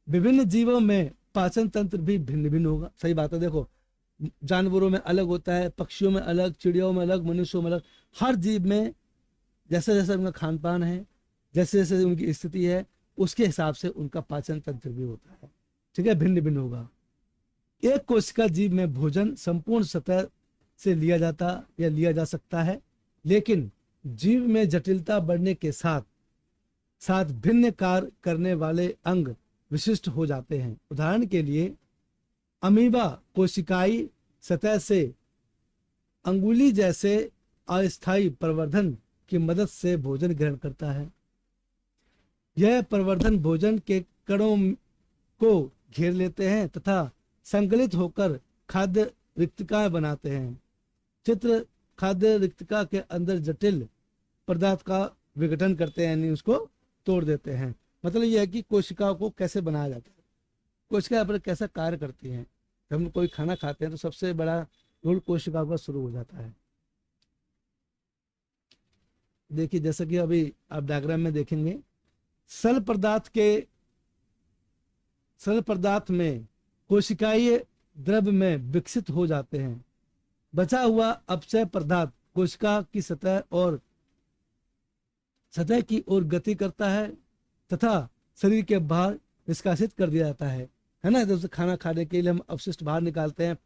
विभिन्न जीवों में पाचन तंत्र भी भिन्न भिन्न होगा। सही बात है। देखो, जानवरों में अलग होता है, पक्षियों में अलग, चिड़ियों में अलग, मनुष्यों में अलग। हर जीव में जैसे जैसे उनका खान पान है, जैसे जैसे उनकी स्थिति है, उसके हिसाब से उनका पाचन तंत्र भी होता है। ठीक है, भिन्न भिन्न होगा। एक कोशिका जीव में भोजन संपूर्ण सतह से लिया जा सकता है, लेकिन जीव में जटिलता बढ़ने के साथ साथ भिन्न कार्य करने वाले अंग विशिष्ट हो जाते हैं। उदाहरण के लिए, अमीबा कोशिकाई सतह से अंगुली जैसे अस्थायी प्रवर्धन की मदद से भोजन ग्रहण करता है। यह प्रवर्धन भोजन के कणों को घेर लेते हैं तथा संकलित होकर खाद्य रिक्तिकाएं बनाते हैं। चित्र खाद्य रिक्तिका के अंदर जटिल पदार्थ का विघटन करते हैं, यानी उसको तोड़ देते हैं। मतलब यह है कि कोशिकाओं को कैसे बनाया जाता है, कोशिकाएं पर कैसा कार्य करती हैं। जब हम कोई खाना खाते हैं तो सबसे बड़ा रोल कोशिकाओं का शुरू हो जाता है। देखिए जैसा कि अभी आप डायग्राम में देखेंगे, सल पदार्थ में कोशिकाई द्रव्य में विकसित हो जाते हैं। बचा हुआ अपचय पदार्थ कोशिका की सतह की ओर गति करता है तथा शरीर के बाहर निष्कासित कर दिया जाता है ना। जब खाना खाने के लिए हम अपशिष्ट बाहर निकालते हैं,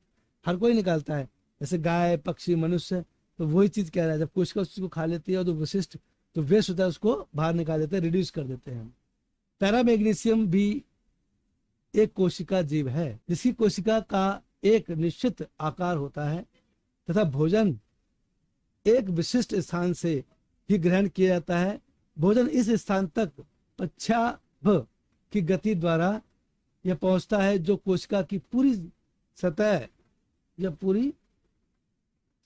हर कोई निकालता है, जैसे गाय, पक्षी, मनुष्य, तो वही चीज कह रहा है। जब कोशिका उस चीज को खा लेती है और जो विशिष्ट जो वेस्ट होता है उसको बाहर निकाल देते हैं, रिड्यूस कर देते हैं। पैरामैग्नीशियम भी एक कोशिका जीव है जिसकी कोशिका का एक निश्चित आकार होता है तथा भोजन एक विशिष्ट स्थान से ही ग्रहण किया जाता है। भोजन इस स्थान तक पश्चाभ की गति द्वारा यह पहुंचता है जो कोशिका की पूरी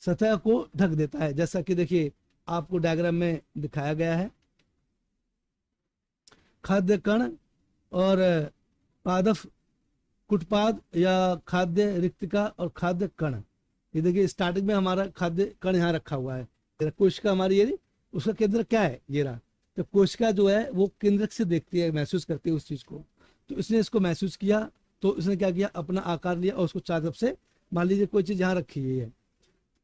सतह को ढक देता है। जैसा कि देखिए आपको डायग्राम में दिखाया गया है, खाद्य कण और पादप कुटपाद या खाद्य रिक्तिका और खाद्य कण। ये देखिए स्टार्टिंग में हमारा खाद्य कण यहाँ रखा हुआ है। कोशिका हमारी ये उसका केंद्र क्या है, ये रहा। तो कोशिका जो है वो केंद्रक से देखती है, महसूस करती है उस चीज को। तो इसने इसको महसूस किया तो इसने क्या किया, अपना आकार लिया और उसको चार तरफ से, मान लीजिए कोई चीज यहाँ रखी हुई है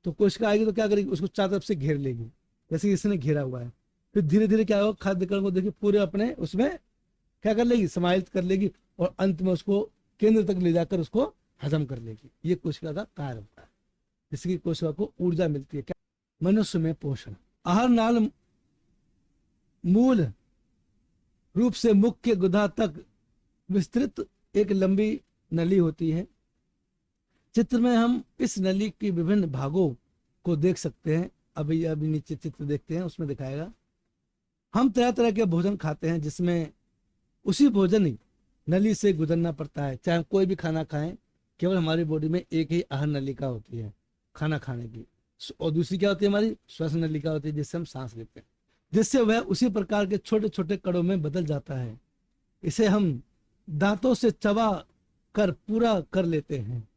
तो कोशिका आएगी तो क्या करेगी, उसको चार तरफ से घेर लेगी, जैसे इसने घेरा हुआ है। फिर धीरे धीरे क्या होगा, खाद्य कण को देखिए पूरे अपने उसमें क्या कर लेगी, समाहित कर लेगी और अंत में उसको केंद्र तक ले जाकर उसको हजम कर लेगी। ये कोशिका का कार्य होता है, जिसकी कोशिका को ऊर्जा मिलती है। क्या मनुष्य में पोषण, आहार नाल मूल रूप से मुख के गुदा तक विस्तृत एक लंबी नली होती है। चित्र में हम इस नली के विभिन्न भागों को देख सकते हैं। अभी नीचे चित्र देखते हैं, उसमें दिखाएगा। हम तरह तरह के भोजन खाते हैं जिसमें उसी भोजन ही नली से गुजरना पड़ता है। चाहे कोई भी खाना खाएं, केवल हमारी बॉडी में एक ही आहार नलिका होती है खाना खाने की, और दूसरी क्या होती है, हमारी श्वसन नलिका होती है जिससे हम सांस लेते हैं, जिससे वह उसी प्रकार के छोटे छोटे कणों में बदल जाता है। इसे हम दांतों से चबा कर पूरा कर लेते हैं।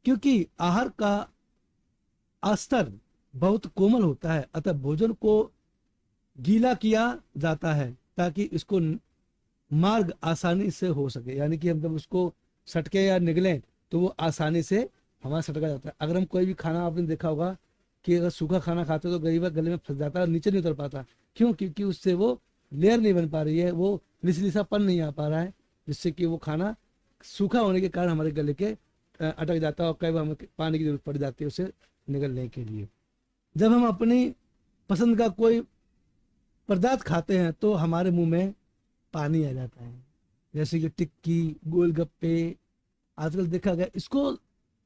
क्योंकि आहार का स्तर बहुत कोमल होता है, अतः भोजन को गीला किया जाता है ताकि इसको मार्ग आसानी से हो सके। यानी कि हम जब उसको सटके या निगलें तो वो आसानी से हमारा सटका जाता है। अगर हम कोई भी खाना, आपने देखा होगा कि अगर सूखा खाना खाते हो तो कई बार गले में फंस जाता है और नीचे नहीं उतर पाता। क्यों? क्योंकि उससे वो लेयर नहीं बन पा रही है, वो लिसलिसापन नहीं आ पा रहा है, जिससे कि वो खाना सूखा होने के कारण हमारे गले के अटक जाता है और कई बार हमें पानी की जरूरत पड़ जाती है उसे निगलने के लिए। जब हम अपनी पसंद का कोई पदार्थ खाते हैं तो हमारे मुंह में पानी आ जाता है, जैसे कि टिक्की, गोलगप्पे। आजकल देखा गया, इसको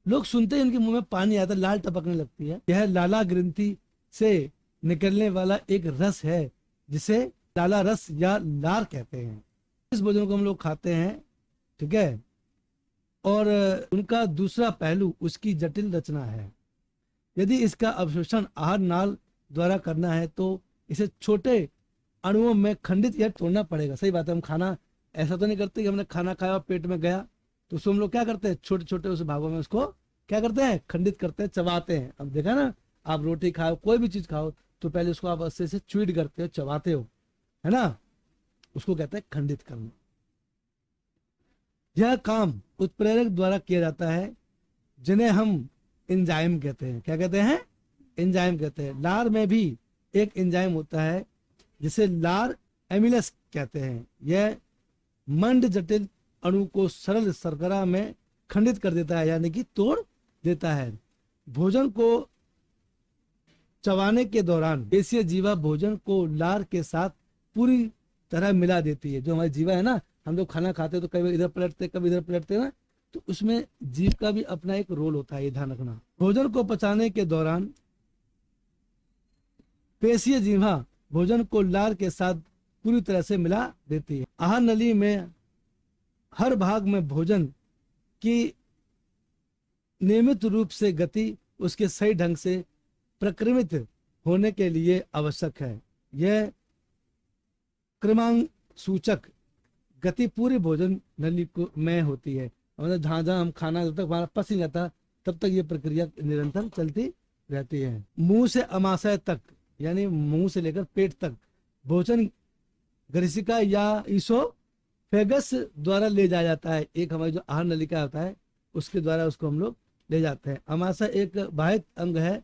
लोग सुनते हैं इनके मुंह में पानी आता है, लाल टपकने लगती है। यह लाला ग्रंथि से निकलने वाला एक रस है जिसे लाला रस या लार कहते हैं। इस भोजन को हम लोग खाते हैं, ठीक है। और उनका दूसरा पहलू उसकी जटिल रचना है। यदि इसका अवशोषण आहार नाल द्वारा करना है तो इसे छोटे अणुओं में खंडित या तोड़ना पड़ेगा। सही बात है, हम खाना ऐसा तो नहीं करते कि हमने खाना खाया और पेट में गया तो उसको हम लोग क्या करते हैं, छोटे छोटे उस भागों में उसको क्या करते हैं, खंडित करते हैं, चबाते हैं। अब देखा ना, आप रोटी खाओ, कोई भी चीज खाओ तो पहले उसको आप अच्छे से च्यूड करते हो, चबाते हो, है ना, उसको कहते हैं खंडित करना। यह काम उत्प्रेरक द्वारा किया जाता है जिन्हें हम एंजाइम कहते हैं। क्या कहते हैं? एंजाइम कहते हैं। लार में भी एक एंजाइम होता है जिसे लार एमिलस कहते हैं। यह मंड जटिल अणु को सरल शर्करा में खंडित कर देता है, यानी कि तोड़ देता है। भोजन को चबाने के दौरान पेशीय जीवा भोजन को लार के साथ पूरी तरह मिला देती है। जो हमारी जीवा है ना, हम लोग खाना खाते हैं तो कभी इधर पलटते कभी इधर पलटते ना, तो उसमें जीव का भी अपना एक रोल होता है, ये ध्यान रखना। भोजन को पचाने के दौरान पेशीय जीवा भोजन को लार के साथ पूरी तरह से मिला देती है। आहार नली में हर भाग में भोजन की नियमित रूप से गति उसके सही ढंग से प्रक्रमित होने के लिए आवश्यक है। यह क्रमांक सूचक गति पूरी भोजन नली को में होती है। मतलब जहाँ जहाँ हम खाना जब तक हमारा पच नहीं जाता तब तक ये प्रक्रिया निरंतर चलती रहती है। मुंह से अमाशय तक यानी मुंह से लेकर पेट तक भोजन ग्रसिका या ईसोफेगस द्वारा ले जाया जाता है। एक हमारी जो आहार नलिका होता है उसके द्वारा उसको हम लोग ले जाते हैं। अमाशय एक बाह्य अंग है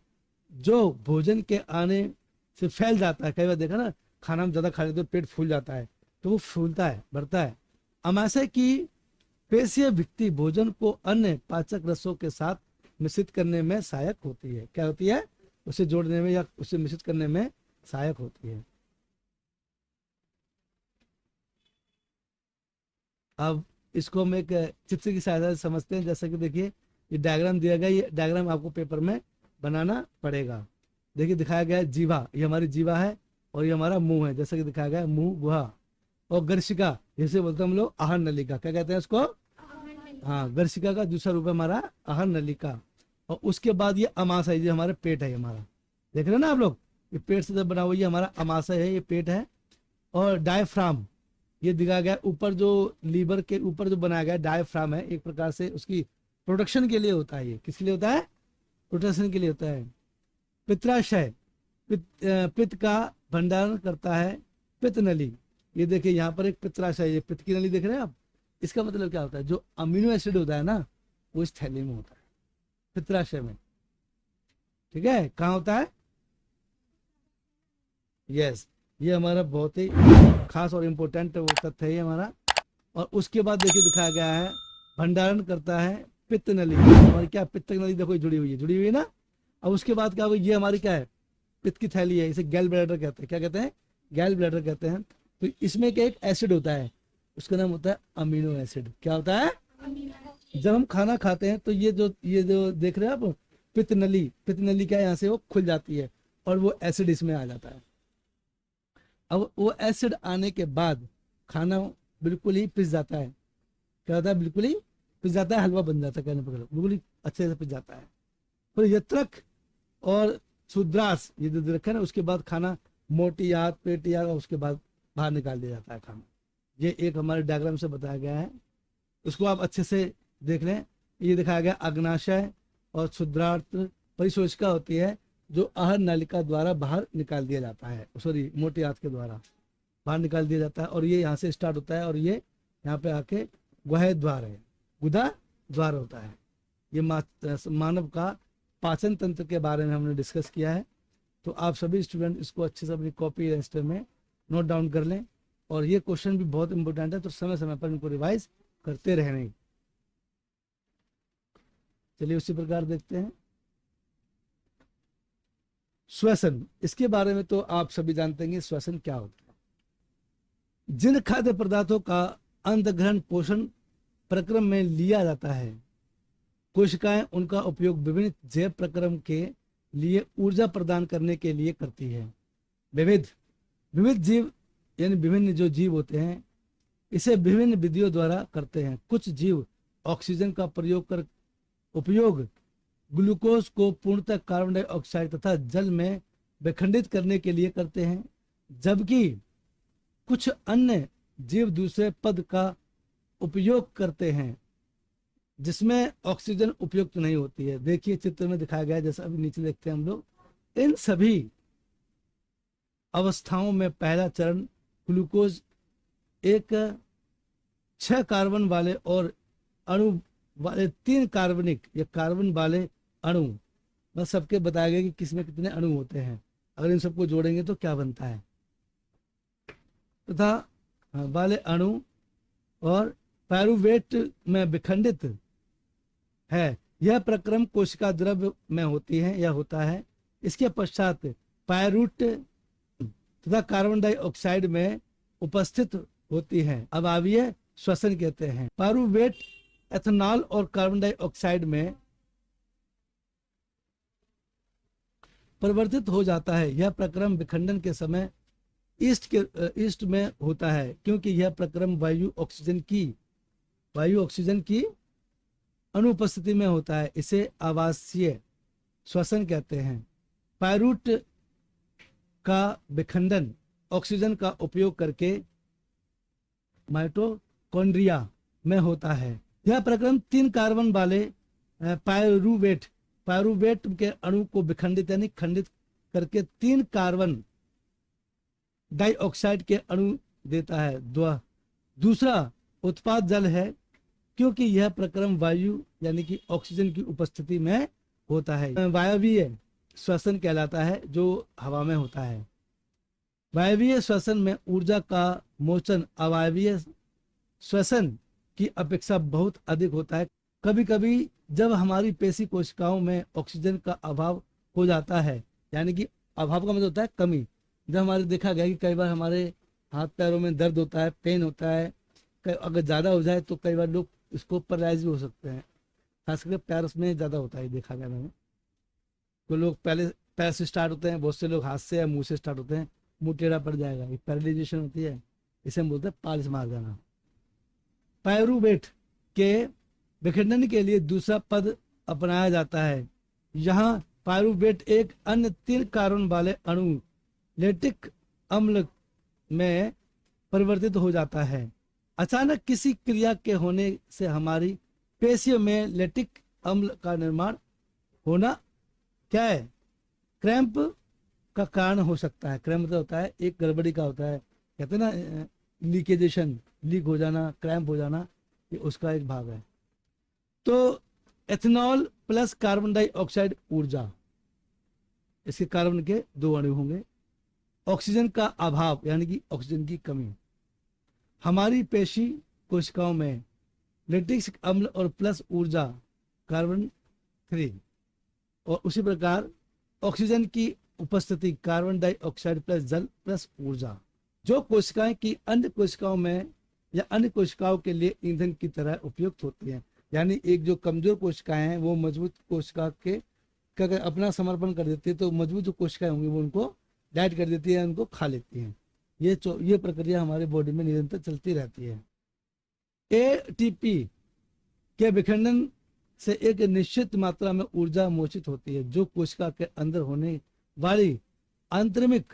जो भोजन के आने से फैल जाता है। कई बार देखा ना, खाना हम ज्यादा खा लेते तो पेट फूल जाता है, तो वो फूलता है, बढ़ता है। अमाशय की पेशीय भित्ति भोजन को अन्य पाचक रसों के साथ मिश्रित करने में सहायक होती है। क्या होती है? उसे जोड़ने में या उसे मिश्रित करने में सहायक होती है। अब इसको हम एक चित्र की सहायता से समझते हैं। जैसा कि देखिए ये डायग्राम दिया गया, ये डायग्राम आपको पेपर में बनाना पड़ेगा। देखिए दिखाया गया है जीवा, ये हमारी जीवा है और ये हमारा मुंह है। जैसा कि दिखाया गया है मुंह गुहा, और गर्शिका जिसे बोलते हैं हम लोग आहार नलिका। क्या कहते हैं उसको? हाँ, गर्शिका का दूसरा रूप है हमारा आहार नलिका। और उसके बाद ये अमाशय, ये हमारे पेट है। हमारा देख रहे हैं ना आप लोग, ये पेट से जब बना हुआ ये हमारा अमाशय है, ये पेट है। और डायफ्राम ये दिखाया गया ऊपर, जो लीवर के ऊपर जो बनाया गया डायफ्राम है, एक प्रकार से उसकी प्रोटेक्शन के लिए होता है। ये किसके लिए होता है? प्रोटेक्शन के लिए होता है। पित्राशय पित्त का भंडारण करता है। पित्त नली, ये देखिए यहाँ पर एक पित्राशय, ये पित्त की नली देख रहे हैं आप। इसका मतलब क्या होता है? जो अमीनो एसिड होता है ना वो इस थैली में होता है, पित्राशय में। ठीक है, कहाँ होता है? यस, ये हमारा बहुत ही खास और इम्पोर्टेंट वो तथ्य है ये हमारा। और उसके बाद देखिए दिखाया गया है भंडारण करता है पित्त नली। हमारी क्या पित्त नली देखो जुड़ी हुई है ना। अब उसके बाद क्या हुआ, ये हमारी क्या है? पित्त की थैली है। इसे गैल ब्लैडर कहते हैं। क्या कहते हैं? गैल ब्लैडर कहते हैं। तो इसमें क्या एक एसिड होता है, उसका नाम होता है अमीनो एसिड। क्या होता है? जब हम खाना खाते हैं तो ये जो देख रहे हैं आप पित्त नली क्या है, यहाँ से वो खुल जाती है और वो एसिड इसमें आ जाता है। अब वो एसिड आने के बाद खाना बिल्कुल ही पिस जाता है। क्या होता है? बिल्कुल ही पिस जाता है, हलवा बन जाता है, कहने पर बिल्कुल ही अच्छे से पिस जाता है। फिर यत्रक और शुद्रास ये जो रखा है ना, उसके बाद खाना मोटी आंत, पेटी आंत, और उसके बाद बाहर निकाल दिया जाता है खाना। ये एक हमारे डायग्राम से बताया गया है, उसको आप अच्छे से देख लें। ये दिखाया गया अग्नाशय और क्षुद्रार्थ परिशोषिका होती है जो आहार नलिका द्वारा बाहर निकाल दिया जाता है, सॉरी मोटी आंत के द्वारा बाहर निकाल दिया जाता है। और ये यहाँ से स्टार्ट होता है और ये यहाँ पे आके गुहा द्वार है, गुदा द्वार होता है। ये मानव का पाचन तंत्र के बारे में हमने डिस्कस किया है। तो आप सभी स्टूडेंट इसको अच्छे से अपनी कॉपी रजिस्टर में नोट डाउन कर लें। और ये क्वेश्चन भी बहुत इंपॉर्टेंट है, तो समय समय पर इनको रिवाइज करते रहने। चलिए उसी प्रकार देखते हैं श्वसन। इसके बारे में तो आप सभी जानते हैं श्वसन क्या होता है। जिन खाद्य पदार्थों का अंतग्रहण पोषण प्रक्रम में लिया जाता है, कोशिकाएं उनका उपयोग विभिन्न जैव प्रक्रम के लिए ऊर्जा प्रदान करने के लिए करती है। विविध जीव यानी विभिन्न जो जीव होते हैं इसे विभिन्न विधियों द्वारा करते हैं। कुछ जीव ऑक्सीजन का उपयोग ग्लूकोज को पूर्णतः कार्बन डाइऑक्साइड तथा जल में विखंडित करने के लिए करते हैं, जबकि कुछ अन्य जीव दूसरे पद का उपयोग करते हैं जिसमें ऑक्सीजन उपयुक्त नहीं होती है। देखिए चित्र में दिखाया गया है, जैसा अभी नीचे देखते हैं हम लोग। इन सभी अवस्थाओं में पहला चरण ग्लूकोज एक 6 कार्बन वाले और अणु वाले 3 कार्बनिक या कार्बन वाले अणु, बस सबके बताया गया कि किसमें कितने अणु होते हैं, अगर इन सबको जोड़ेंगे तो क्या बनता है, तथा वाले अणु और पायरुवेट में विखंडित है। यह प्रक्रम कोशिका द्रव्य में होती है या होता है। इसके पश्चात पायरुट तथा कार्बन डाइऑक्साइड में उपस्थित होती है। अब आइए श्वसन कहते हैं। पायरुवेट एथेनॉल और कार्बन डाइऑक्साइड में परिवर्तित हो जाता है। यह प्रक्रम विखंडन के समय ईस्ट में होता है, क्योंकि यह प्रक्रम वायु ऑक्सीजन की अनुपस्थिति में होता है। इसे आवासीय श्वसन कहते हैं। पायरूट का विखंडन ऑक्सीजन का उपयोग करके माइटोकॉन्ड्रिया में होता है। यह प्रक्रम 3 कार्बन वाले पायरूवेट के अणु को विखंडित यानी खंडित करके 3 कार्बन डाइऑक्साइड के अणु देता है। दूसरा उत्पाद जल है, क्योंकि यह प्रक्रम वायु यानी कि ऑक्सीजन की उपस्थिति में होता है। वायवीय श्वसन कहलाता है, जो हवा में होता है। वायवीय श्वसन में ऊर्जा का मोचन अवायवीय श्वसन की अपेक्षा बहुत अधिक होता है। कभी कभी जब हमारी पेशी कोशिकाओं में ऑक्सीजन का अभाव हो जाता है, यानी कि अभाव का मतलब होता है कमी। जब हमारे देखा गया कि कई बार हमारे हाथ पैरों में दर्द होता है, पेन होता है, अगर ज़्यादा हो जाए तो कई बार लोग इसको पैरालाइज भी हो सकते हैं। खास करके पैर में ज़्यादा होता है, देखा गया मैंने। तो लोग पहले पैर से स्टार्ट होते हैं, बहुत से लोग हाथ से या मुंह से स्टार्ट होते हैं, मुंह टेढ़ा पड़ जाएगा, ये पैरालाइजेशन होती है। इसे हम बोलते हैं पालिश मार जाना। पायरूवेट के विखंडन के लिए दूसरा पद अपनाया जाता है। यहाँ पायरूवेट एक अन्य 3 कार्बन वाले अणु लैक्टिक अम्ल में परिवर्तित हो जाता है। अचानक किसी क्रिया के होने से हमारी पेशियों में लैक्टिक अम्ल का निर्माण होना क्या है, क्रैम्प का कारण हो सकता है। क्रैम्प होता है एक गड़बड़ी का होता है, कहते हैं ना लीकेजेशन, लीक हो जाना, क्रैम्प हो जाना, ये उसका एक भाग है। तो एथेनॉल प्लस कार्बन डाइऑक्साइड ऊर्जा, इसके कार्बन के 2 अणु होंगे। ऑक्सीजन का अभाव यानी कि ऑक्सीजन की कमी। हमारी पेशी कोशिकाओं में लैक्टिक अम्ल और प्लस ऊर्जा कार्बन 3, और उसी प्रकार ऑक्सीजन की उपस्थिति कार्बन डाइऑक्साइड प्लस जल प्लस ऊर्जा, जो कोशिकाएं की अन्य कोशिकाओं में या अन्य कोशिकाओं के लिए ईंधन की तरह उपयुक्त होती हैं। यानी एक जो कमजोर कोशिकाएं हैं वो मजबूत कोशिका के अगर अपना समर्पण कर देती है, तो मजबूत जो कोशिकाएं होंगी वो उनको डाइट कर देती है, उनको खा लेती हैं। ये प्रक्रिया हमारे बॉडी में निरंतर चलती रहती है। एटीपी के विखंडन से एक निश्चित मात्रा में ऊर्जा मोचित होती है, जो कोशिका के अंदर होने वाली आंतरिक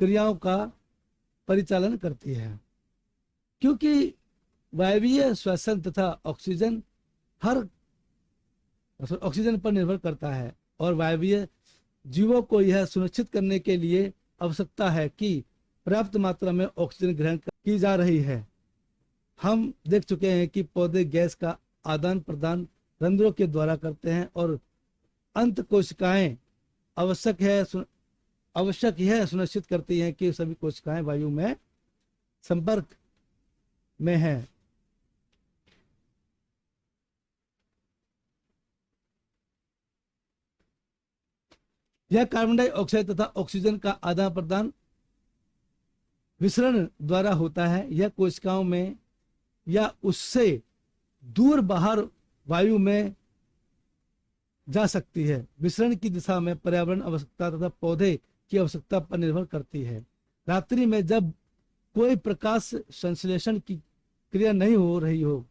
क्रियाओं का परिचालन करती है। क्योंकि वायवीय श्वसन तथा ऑक्सीजन पर निर्भर करता है, और वायवीय जीवों को यह सुनिश्चित करने के लिए आवश्यकता है कि पर्याप्त मात्रा में ऑक्सीजन ग्रहण की जा रही है। हम देख चुके हैं कि पौधे गैस का आदान प्रदान रंध्रों के द्वारा करते हैं, और अंत कोशिकाएं आवश्यक यह सुनिश्चित करती हैं कि सभी कोशिकाएं वायु में संपर्क में हैं। यह कार्बन डाइऑक्साइड तथा ऑक्सीजन का आदान प्रदान विसरण द्वारा होता है। यह कोशिकाओं में या उससे दूर बाहर वायु में जा सकती है। विसरण की दिशा में पर्यावरण आवश्यकता तथा पौधे की आवश्यकता पर निर्भर करती है। रात्रि में जब कोई प्रकाश संश्लेषण की क्रिया नहीं हो रही हो,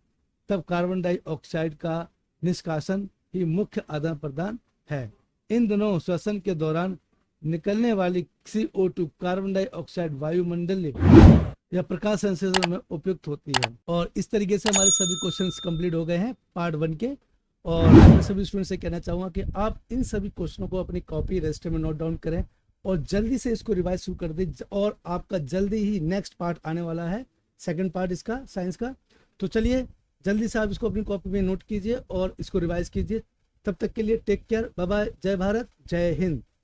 तब कार्बन डाइऑक्साइड का निष्कासन ही मुख्य आदान प्रदान है। इन दोनों श्वसन के दौरान निकलने वाली CO2 कार्बन डाइऑक्साइड वायुमंडल या प्रकाश संश्लेषण में उपयुक्त होती है। और इस तरीके से हमारे सभी क्वेश्चंस कंप्लीट हो गए हैं पार्ट 1 के। और मैं सभी स्टूडेंट से कहना चाहूँगा कि आप इन सभी क्वेश्चनों को अपनी कॉपी रजिस्टर में नोट डाउन करें और जल्दी से इसको रिवाइज शुरू कर दें। और आपका जल्दी ही नेक्स्ट पार्ट आने वाला है, सेकंड पार्ट इसका साइंस का। तो चलिए जल्दी से आप इसको अपनी कॉपी में नोट कीजिए और इसको रिवाइज कीजिए। तब तक के लिए टेक केयर, बाय बाय, जय भारत, जय हिंद।